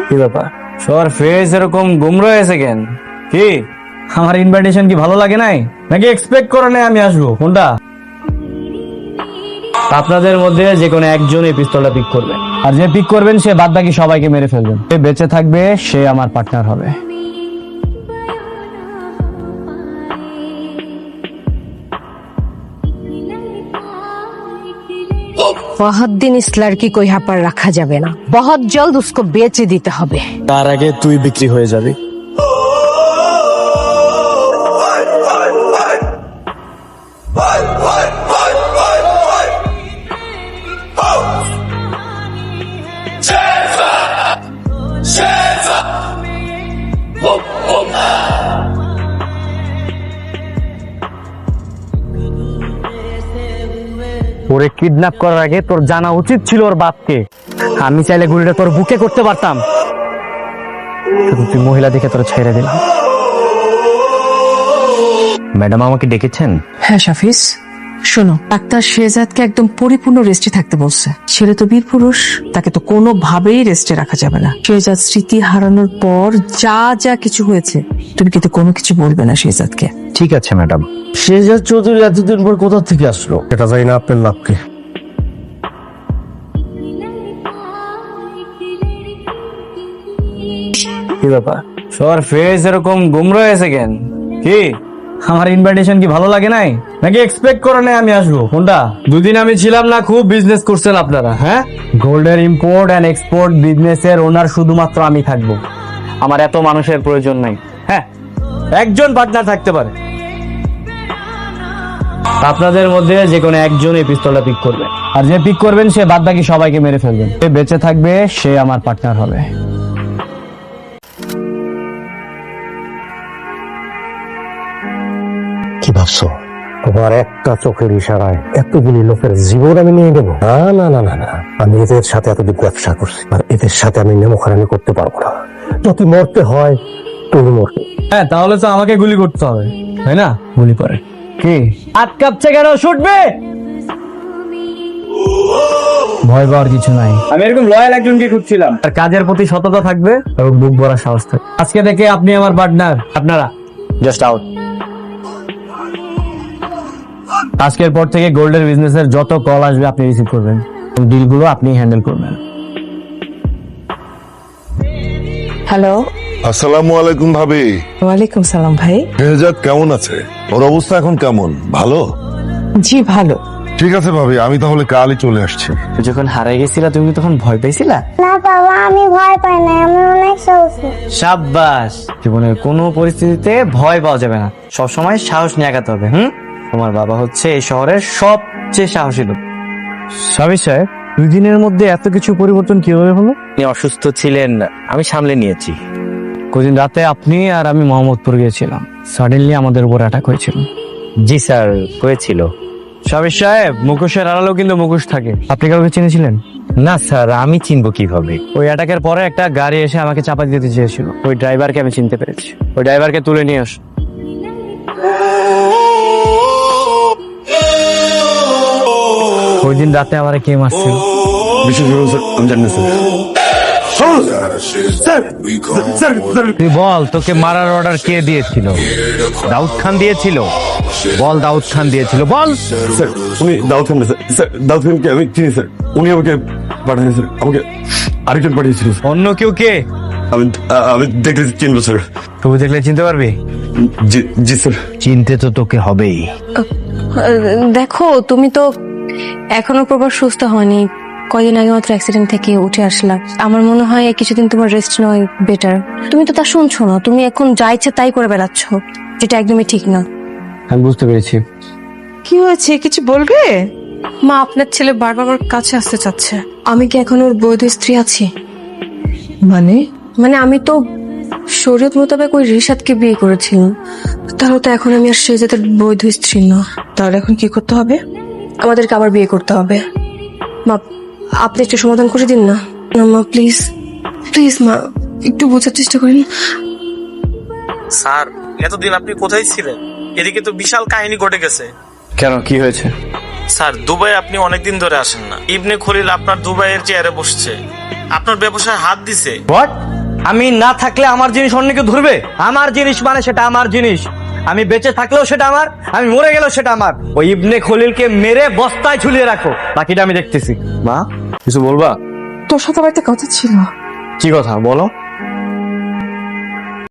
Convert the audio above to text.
কি ব্যাপার, সবার ফেস এরকম গুমরা হয়েছে কেন? কি আমার ইনভাইটেশন কি ভালো লাগে নাই, নাকি এক্সপেক্ট করে নাই আমি আসবো? কোনটা? আপনাদের মধ্যে যে কোনো একজন এই পিস্তলটা পিক করবে, আর যে পিক করবেন সে বাদ বাকি সবাইকে মেরে ফেলবেন। যে বেঁচে থাকবে সে আমার পার্টনার হবে। बहुत दिन इस लड़की को यहाँ पर रखा जावे ना, बहुत जल्द उसको बेच देते হবে। তার আগে তুই বিক্রি হয়ে যাবি। ওরে কিডন্যাপ করার আগে তোর জানা উচিত ছিল ওর বাপকে। আমি চাইলে গুলিটা তোর বুকে করতে পারতাম, তুই মহিলা দেখে তোর ছেড়ে দিলাম। ম্যাডাম আমাকে ডেকেছেন? হ্যাঁ শাফিজ, শোনো, ডাক্তার শেহজাদকে একদম পরিপূর্ণ রেস্টে থাকতে বলছে। ছেলে তো বীর পুরুষ, তাকে তো কোনোভাবেই রেস্টে রাখা যাবে না। শেহজাদ স্মৃতি হারানোর পর যা যা কিছু হয়েছে, তুমি কিন্তু কোনো কিছু বলবে না শেহজাদকে। ঠিক আছে ম্যাডাম। শেহজাদ চৌধুরী এতদিন পর কোথা থেকে আসলো এটা জানি না, আপনার লাভকে। কি ব্যাপার, সবার ফেস এরকম গুমরা হয়েছে কেন? কি আমার ইনভাইটেশন কি ভালো লাগে নাই, নাকি এক্সপেক্ট করে নাই আমি আসবো? কোনটা? দুদিন আমি ছিলাম না, খুব বিজনেস করছেন আপনারা। হ্যাঁ, গোল্ডের ইম্পোর্ট এন্ড এক্সপোর্ট বিজনেসের ওনার শুধুমাত্র আমি থাকবো। আমার এত মানুষের প্রয়োজন নাই। হ্যাঁ, একজন পার্টনার থাকতে পারে। আপনাদের মধ্যে যে কোনো একজন এই পিস্তলটা পিক করবে, আর যে পিক করবেন সে বাদ বাকি সবাইকে মেরে ফেলবেন। যে বেঁচে থাকবে সে আমার পার্টনার হবে। কি ভাবছো? তোমার একটা চোখের ইশারায় এতগুলি লোকের জীবন আমি নিয়ে নেবো? না না না না না, আমি এদের সাথে এতদিন ব্যবসা করছি, আর এদের সাথে আমি নেমোখারামি করতে পারবো না। যদি মরতে হয় তুমি মরবে। হ্যাঁ, তাহলে তো আমাকে গুলি করতে হবে, তাই না? গুলি করে কি হাত কাঁপছে কেন? ছুটবে, ভয় পাওয়ার কিছু নাই। আমি এরকম লয়াল একজনকে খুঁজছিলাম, আর কাজের প্রতি সততা থাকবে এবং বুক ভরা সাহস থাকবে। আজকে থেকে আপনি আমার পার্টনার, আপনারা জাস্ট আউট। আজকের পর থেকে গোল্ডের বিজনেসের যত কল আসবে আপনি রিসিভ করবেন, ডিলগুলো আপনি হ্যান্ডেল করবেন। হ্যালো। আসসালামু আলাইকুম ভাবি। ওয়ালাইকুম সালাম ভাই। শেহজাদ কেমন আছে? ওর অবস্থা এখন কেমন? ভালো? জি ভালো। ঠিক আছে ভাবি, আমি তাহলে কালই চলে আসছি। তুই যখন হারাই গেছিলা তুমি তখন ভয় পেয়েছিলা? না বাবা, আমি ভয় পাই না, আমি অনেক সাহসী। সাব্বাস। জীবনের কোনো পরিস্থিতিতে ভয় পাওয়া যাবে না, সবসময় সাহস নিয়ে আগাতে হবে। তোমার বাবা হচ্ছে এই শহরের সবচেয়ে সাহসী লোক। সাবির সাহেব, 2 দিনের মধ্যে এত কিছু পরিবর্তন কিভাবে হলো? আপনি অসুস্থ ছিলেন, আমি সামলে নিয়েছি। কদিন রাতে আপনি আর আমি মোহাম্মদপুর গিয়েছিলাম, সাডেনলি আমাদের উপর অ্যাটাক হয়েছিল। জি স্যার, হয়েছিল। সাবির সাহেব, মুখোশের আড়ালেও কিন্তু মুখোশ থাকে। আপনি কাউকে চিনেছিলেন? না স্যার, আমি চিনবো কিভাবে? ওই অ্যাটাকের পরে একটা গাড়ি এসে আমাকে চাপা দিতে চেয়েছিল, ওই ড্রাইভারকে আমি চিনতে পেরেছি। ওই ড্রাইভারকে তুলে নিয়ে আস। ওই দিন রাতে আমার কে মারছিল? বিশেষ করে স্যার, আমি জানি না স্যার। তুই বল, তোকে মারার অর্ডার কে দিয়েছিল? দাউদ খান দিয়েছিল? বল, দাউদ খান দিয়েছিল, বল। স্যার, উনি দাউদ খান না স্যার। স্যার, দাউদ খানকে আমি চিনি স্যার, উনি আমাকে পাঠিয়েছেন স্যার, আমাকে আরেকজন পাঠিয়েছিল। অন্য কেউ? কে? আমি দেখলে চিনবো স্যার। তবু দেখলে চিনতে পারবি? জি জি স্যার। চিনতে তো তোকে হবেই। দেখো, তুমি তো এখনো প্রপার সুস্থ হয়নি, কয়দিন আগে মাত্র অ্যাক্সিডেন্ট থেকে উঠে আসলাম। আমার মনে হয় কিছুদিন তোমার রেস্ট নয় বেটার। তুমি তো তা শুনছো না, তুমি এখন যা ইচ্ছে তাই করে বেড়াচ্ছ, যেটা একদমই ঠিক না। আমি বুঝতে পেরেছি। কি হয়েছে, কিছু বলবে? মা, আপনার ছেলে বারবার আমার কাছে আসতে চাচ্ছে। আমি কি এখন ওর বৈধ স্ত্রী আছি? মানে? মানে আমি তো শরীয়ত মোতাবেক ওই রিশাদকে বিয়ে করেছিলাম, তাহলে তো এখন আমি আর শেহজাদের বৈধ স্ত্রী না। তাহলে এখন কি করতে হবে? আমাদেরকে আবার বিয়ে করতে হবে। মা, আপনি একটু সমাধান করে দিন না। না মা, প্লিজ প্লিজ মা, একটু বোঝার চেষ্টা করেন। স্যার, এতদিন আপনি কোথায় ছিলেন? এদিকে তো বিশাল কাহিনী ঘটে গেছে। কেন, কি হয়েছে? স্যার দুবাই আপনি অনেকদিন ধরে আসেন না। ইবনে খলিল আপনার দুবাইয়ের চেয়ারে বসছে, আপনার ব্যবসায় হাত দিছে। হোয়াট? আমি না থাকলে আমার জিনিস অন্য কেউ ধরবে? আমার জিনিস মানে সেটা আমার জিনিস। আমি বেঁচে থাকলেও সেটা আমার, আমি মরে গেলেও সেটা আমার। ওই ইবনে খলিলকে মেরে বস্তায় ঝুলিয়ে রাখো, বাকিটা আমি দেখতেছি। মা কিছু বলবা? তোর সাথে আমার একটা কথা ছিল। কি কথা বলো?